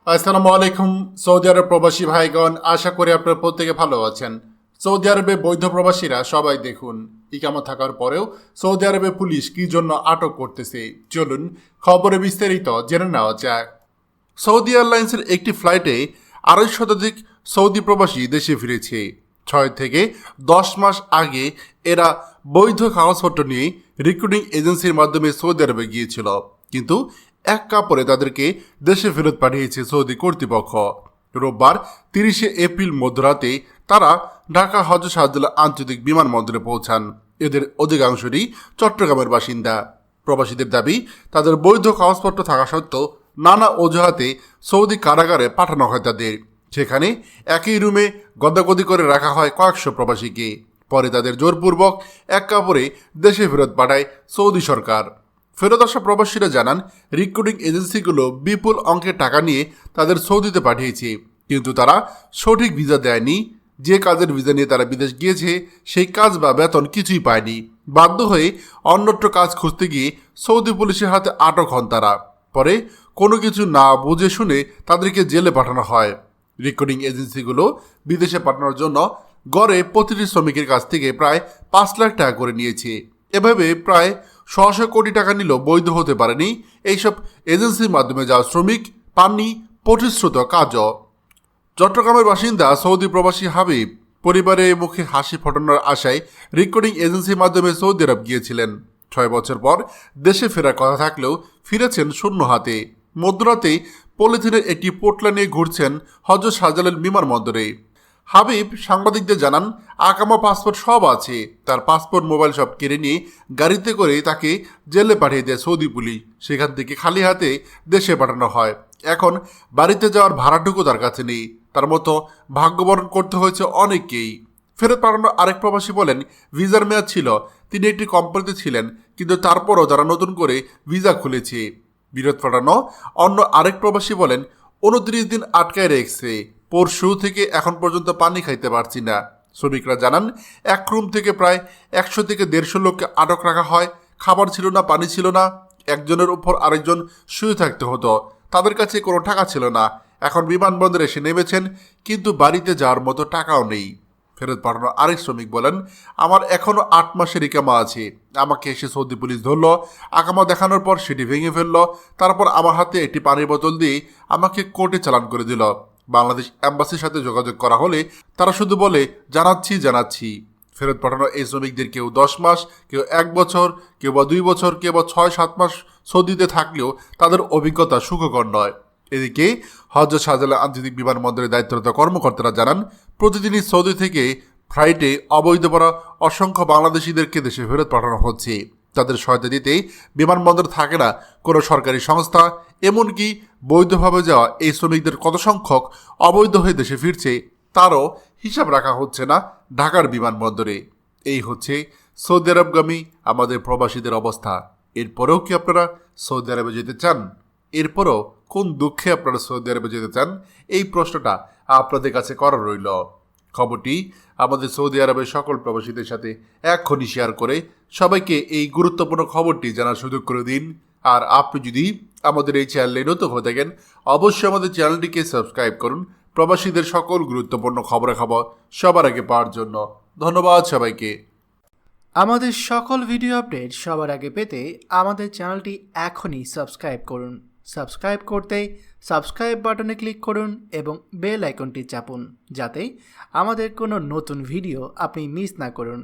আসসালামু আলাইকুম। সৌদি আরব প্রবাসী ভাইগণ, আশা করি আপনারা প্রত্যেকে ভালো আছেন। সৌদি আরবে বৈধ প্রবাসীরা সবাই দেখুন, ইকামা থাকার পরেও সৌদি আরবে পুলিশ কি জন্য আটক করতেছে, চলুন খবরে বিস্তারিত জেনে নেওয়া যাক। সৌদি এয়ারলাইন্সের একটি ফ্লাইটে ২৫ শতাধিক সৌদি প্রবাসী দেশে ফিরেছে। ৬ থেকে ১০ মাস আগে এরা বৈধ কাগজপত্র নিয়ে রিক্রুটিং এজেন্সির মাধ্যমে সৌদি আরবে গিয়েছিল, কিন্তু এক কাপড়ে তাদেরকে দেশে ফেরত পাঠিয়েছে সৌদি কর্তৃপক্ষ। রোববার ৩০শে এপ্রিল মধ্যরাতে তারা ঢাকা হজরত শাহজালাল আন্তর্জাতিক বিমানবন্দরে পৌঁছান। এদের অধিকাংশই চট্টগ্রামের বাসিন্দা। প্রবাসীদের দাবি, তাদের বৈধ কাগজপত্র থাকা সত্ত্বেও নানা অজুহাতে সৌদি কারাগারে পাঠানো হয় তাদের। সেখানে একই রুমে গদাগদি করে রাখা হয় কয়েকশো প্রবাসীকে। পরে তাদের জোরপূর্বক এক কাপড়ে দেশে ফেরত পাঠায় সৌদি সরকার। ফেরত আসা প্রবাসীরা জানান, রিক্রুটিং এজেন্সিগুলো বিপুল অঙ্কের টাকা নিয়ে তাদের সৌদিতে পাঠিয়েছে, কিন্তু তারা সঠিক ভিসা দেয়নি। যে কাজের ভিসা নিয়ে তারা বিদেশ গিয়েছে সেই কাজ বা বেতন কিছুই পায়নি। বাধ্য হয়ে অন্যত্র কাজ খুঁজতে গিয়ে সৌদি পুলিশের হাতে আটক হন তারা। পরে কোনো কিছু না বুঝে শুনে তাদেরকে জেলে পাঠানো হয়। রিক্রুটিং এজেন্সিগুলো বিদেশে পাঠানোর জন্য গড়ে প্রতিটি শ্রমিকের কাছ থেকে প্রায় ৫ লাখ টাকা করে নিয়েছে। এভাবে প্রায় ৬০০ কোটি টাকা নিলেও বৈধ হতে পারেনি এইসব এজেন্সির মাধ্যমে যাওয়া শ্রমিক, পাননি প্রতিশ্রুত কাজও। চট্টগ্রামের বাসিন্দা সৌদি প্রবাসী হাবিব পরিবারের মুখে হাসি ফোটানোর আশায় রিক্রুটিং এজেন্সির মাধ্যমে সৌদি আরব গিয়েছিলেন। ৬ বছর পর দেশে ফেরার কথা থাকলেও ফিরেছেন শূন্য হাতে। মধ্যরাতেই পলিথিনের একটি পোটলা নিয়ে ঘুরছেন হজরত শাহজালাল বিমানবন্দরে। হাবিব সাংবাদিকদের জানান, আকামা, পাসপোর্ট সব আছে। তার পাসপোর্ট, মোবাইল সব কেড়ে নিয়ে গাড়িতে করে তাকে জেলে পাঠিয়ে দেয় সৌদি পুলিশ। সেখান থেকে খালি হাতে দেশে পাঠানো হয়। এখন বাড়িতে যাওয়ার ভাড়াটুকু তার কাছে নেই। তার মতো ভাগ্যবরণ করতে হয়েছে অনেককেই। ফেরত পাঠানো আরেক প্রবাসী বলেন, ভিসার মেয়াদ ছিল, তিনি একটি কোম্পানিতে ছিলেন, কিন্তু তারপরও তারা নতুন করে ভিসা খুলেছে। বিরত পাঠানো অন্য আরেক প্রবাসী বলেন, ২৯ দিন আটকায় রেখেছে, পরশু থেকে এখন পর্যন্ত পানি খাইতে পারছি না। শ্রমিকরা জানান, এক রুম থেকে প্রায় ১০০ থেকে ১৫০ লোককে আটক রাখা হয়। খাবার ছিল না, পানি ছিল না, একজনের উপর আরেকজন শুয়ে থাকতে হতো। তাদের কাছে কোনো টাকা ছিল না। এখন বিমানবন্দরে এসে নেমেছেন, কিন্তু বাড়িতে যাওয়ার মতো টাকাও নেই। ফেরত পাঠানো আরেক শ্রমিক বলেন, আমার এখনও ৮ মাসের ইকামা আছে। আমাকে এসে সৌদি পুলিশ ধরল, আকামা দেখানোর পর সেটি ভেঙে ফেলল। তারপর আমার হাতে একটি পানির বোতল দিয়ে আমাকে কোর্টে চালান করে দিল। বাংলাদেশ অ্যাম্বাসির সাথে যোগাযোগ করা হলে তারা শুধু বলে, জানাচ্ছি জানাচ্ছি। ফেরত পাঠানো এই শ্রমিকদের কেউ ১০ মাস, কেউ ১ বছর, কেউ বা ২ বছর, কেউ বা ৬-৭ মাস সৌদিতে থাকলেও তাদের অভিজ্ঞতা সুখকর নয়। এদিকে হজরত শাহজালাল আন্তর্জাতিক বিমানবন্দরের দায়িত্বরত কর্মকর্তারা জানান, প্রতিদিনই সৌদি থেকে ফ্লাইটে অবৈধ পড়া অসংখ্য বাংলাদেশিদেরকে দেশে ফেরত পাঠানো হচ্ছে। তাদের সহায়তা দিতে বিমানবন্দর থাকে না কোনো সরকারি সংস্থা। এমনকি বৈধভাবে যাওয়া এই শ্রমিকদের কত সংখ্যক অবৈধ হয়ে দেশে ফিরছে তারও হিসাব রাখা হচ্ছে না ঢাকার বিমানবন্দরে। এই হচ্ছে সৌদি আরবগামী আমাদের প্রবাসীদের অবস্থা। এরপরেও কি আপনারা সৌদি আরবে যেতে চান? এরপরও কোন দুঃখে আপনারা সৌদি আরবে যেতে চান? এই প্রশ্নটা আপনাদের কাছে করা রইল। খবরটি আমাদের সৌদি আরবের সকল প্রবাসীদের সাথে এক্ষুনি শেয়ার করে সবাইকে এই গুরুত্বপূর্ণ খবরটি জানার সুযোগ করে দিন। আর আপনি যদি আমাদের এই চ্যানেলে নতুন হয়ে থাকেন, অবশ্যই আমাদের চ্যানেলটিকে সাবস্ক্রাইব করুন প্রবাসীদের সকল গুরুত্বপূর্ণ খবরাখবর সবার আগে পাওয়ার জন্য। ধন্যবাদ সবাইকে। আমাদের সকল ভিডিও আপডেট সবার আগে পেতে আমাদের চ্যানেলটি এখনই সাবস্ক্রাইব করুন। সাবস্ক্রাইব করতে সাবস্ক্রাইব বাটনে ক্লিক করুন এবং বেল আইকনটি চাপুন, যাতে আমাদের কোনো নতুন ভিডিও আপনি মিস না করুন।